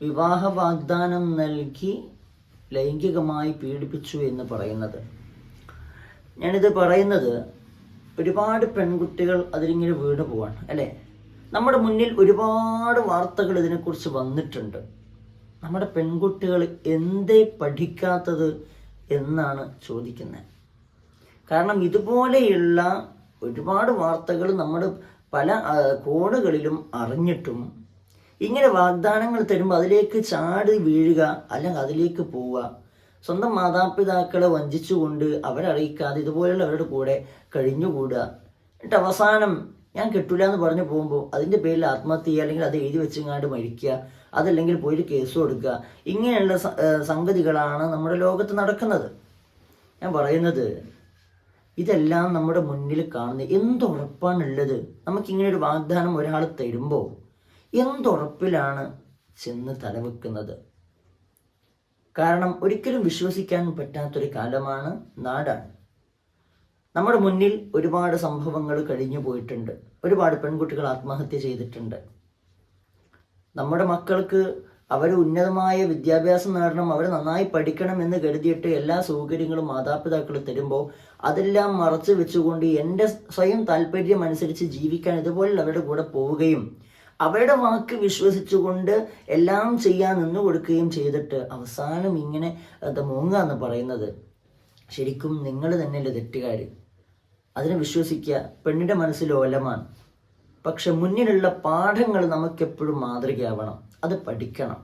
വിവാഹ വാഗ്ദാനം നൽകി ലൈംഗികമായി പീഡിപ്പിച്ചു എന്ന് പറയുന്നത്. ഞാനിത് പറയുന്നത് ഒരുപാട് പെൺകുട്ടികൾ അതിലിങ്ങനെ വീണ് പോവാണ് അല്ലേ. നമ്മുടെ മുന്നിൽ ഒരുപാട് വാർത്തകൾ ഇതിനെക്കുറിച്ച് വന്നിട്ടുണ്ട്. നമ്മുടെ പെൺകുട്ടികൾ എന്തേ പഠിക്കാത്തത് എന്നാണ് ചോദിക്കുന്നത്. കാരണം ഇതുപോലെയുള്ള ഒരുപാട് വാർത്തകൾ നമ്മൾ പല കോണുകളിലും അറിഞ്ഞിട്ടും ഇങ്ങനെ വാഗ്ദാനങ്ങൾ തരുമ്പോൾ അതിലേക്ക് ചാടി വീഴുക, അല്ലെങ്കിൽ അതിലേക്ക് പോവുക, സ്വന്തം മാതാപിതാക്കളെ വഞ്ചിച്ചുകൊണ്ട് അവരറിയിക്കാതെ ഇതുപോലെയുള്ളവരുടെ കൂടെ കഴിഞ്ഞുകൂടുക, എന്നിട്ട് അവസാനം ഞാൻ കെട്ടില്ല എന്ന് പറഞ്ഞു പോകുമ്പോൾ അതിൻ്റെ പേരിൽ ആത്മഹത്യ ചെയ്യുക, അല്ലെങ്കിൽ അത് എഴുതി വെച്ചങ്ങാണ്ട് മരിക്കുക, അതല്ലെങ്കിൽ പോയിട്ട് കേസ് കൊടുക്കുക, ഇങ്ങനെയുള്ള സംഗതികളാണ് നമ്മുടെ ലോകത്ത് നടക്കുന്നത്. ഞാൻ പറയുന്നത് ഇതെല്ലാം നമ്മുടെ മുന്നിൽ കാണുന്നത് എന്തുറപ്പാണുള്ളത്? നമുക്കിങ്ങനെ ഒരു വാഗ്ദാനം ഒരാൾ തരുമ്പോൾ എന്തുറപ്പിലാണ് ചെന്ന് തലവെക്കുന്നത്? കാരണം ഒരിക്കലും വിശ്വസിക്കാൻ പറ്റാത്തൊരു കാലമാണ്, നാടാണ്. നമ്മുടെ മുന്നിൽ ഒരുപാട് സംഭവങ്ങൾ കഴിഞ്ഞു പോയിട്ടുണ്ട്. ഒരുപാട് പെൺകുട്ടികൾ ആത്മഹത്യ ചെയ്തിട്ടുണ്ട്. നമ്മുടെ മക്കൾക്ക് അവർ ഉന്നതമായ വിദ്യാഭ്യാസം നേടണം, അവർ നന്നായി പഠിക്കണം എന്ന് കരുതിയിട്ട് എല്ലാ സൗകര്യങ്ങളും മാതാപിതാക്കൾ തരുമ്പോൾ അതെല്ലാം മറച്ചു വെച്ചുകൊണ്ട് എൻ്റെ സ്വയം താല്പര്യം അനുസരിച്ച് ജീവിക്കാൻ ഇതുപോലുള്ളവരുടെ കൂടെ പോവുകയും അവരുടെ വാക്ക് വിശ്വസിച്ചുകൊണ്ട് എല്ലാം ചെയ്യാൻ നിന്ന് കൊടുക്കുകയും ചെയ്തിട്ട് അവസാനം ഇങ്ങനെ മൂങ്ങ എന്ന് പറയുന്നത് ശരിക്കും നിങ്ങൾ തന്നെയല്ലേ തെറ്റുകാർ. അതിനെ വിശ്വസിക്കുക. പെണ്ണിൻ്റെ മനസ്സിൽ ഓലമാണ്. പക്ഷെ മുന്നിലുള്ള പാഠങ്ങൾ നമുക്കെപ്പോഴും മാതൃകയാവണം. അത് പഠിക്കണം,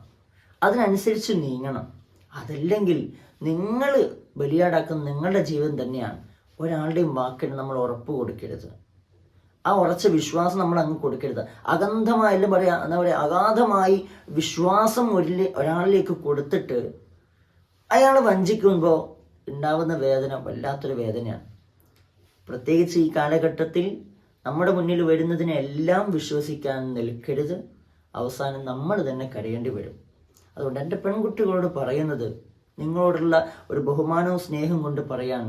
അതിനനുസരിച്ച് നീങ്ങണം. അതല്ലെങ്കിൽ നിങ്ങൾ ബലിയാടാക്കുന്ന നിങ്ങളുടെ ജീവിതം തന്നെയാണ്. ഒരാളുടെയും വാക്കിന് നമ്മൾ ഉറപ്പ് കൊടുക്കരുത്. ആ ഉറച്ച വിശ്വാസം നമ്മൾ അങ്ങ് കൊടുക്കരുത്. അഗന്ധമായാലും എന്താ പറയുക, അഗാധമായി വിശ്വാസം ഒരാളിലേക്ക് കൊടുത്തിട്ട് അയാൾ വഞ്ചിക്കുമ്പോൾ ഉണ്ടാവുന്ന വേദന വല്ലാത്തൊരു വേദനയാണ്. പ്രത്യേകിച്ച് ഈ കാലഘട്ടത്തിൽ നമ്മുടെ മുന്നിൽ വരുന്നതിനെല്ലാം വിശ്വസിക്കാൻ നിൽക്കരുത്. അവസാനം നമ്മൾ തന്നെ കരയേണ്ടി വരും. അതുകൊണ്ട് എൻ്റെ പെൺകുട്ടികളോട് പറയുന്നത്, നിങ്ങളോടുള്ള ഒരു ബഹുമാനവും സ്നേഹം കൊണ്ട് പറയാൻ,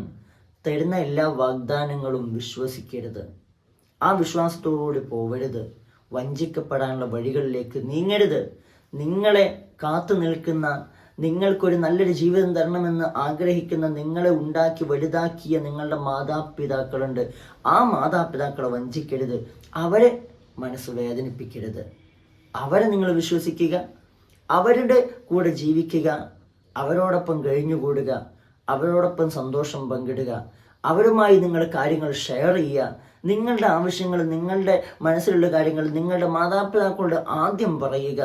തരുന്ന എല്ലാ വാഗ്ദാനങ്ങളും വിശ്വസിക്കരുത്. ആ വിശ്വാസത്തോടുകൂടി പോവരുത്. വഞ്ചിക്കപ്പെടാനുള്ള വഴികളിലേക്ക് നീങ്ങരുത്. നിങ്ങളെ കാത്തു നിൽക്കുന്ന, നിങ്ങൾക്കൊരു നല്ലൊരു ജീവിതം തരണമെന്ന് ആഗ്രഹിക്കുന്ന, നിങ്ങളെ ഉണ്ടാക്കി വലുതാക്കിയ നിങ്ങളുടെ മാതാപിതാക്കളുണ്ട്. ആ മാതാപിതാക്കളെ വഞ്ചിക്കരുത്. അവരെ മനസ്സ് വേദനിപ്പിക്കരുത്. അവരെ നിങ്ങൾ വിശ്വസിക്കുക, അവരുടെ കൂടെ ജീവിക്കുക, അവരോടൊപ്പം കഴിഞ്ഞുകൂടുക, അവരോടൊപ്പം സന്തോഷം പങ്കിടുക, അവരുമായി നിങ്ങൾ കാര്യങ്ങൾ ഷെയർ ചെയ്യുക. നിങ്ങളുടെ ആവശ്യങ്ങൾ, നിങ്ങളുടെ മനസ്സിലുള്ള കാര്യങ്ങൾ നിങ്ങളുടെ മാതാപിതാക്കളോട് ആദ്യം പറയുക.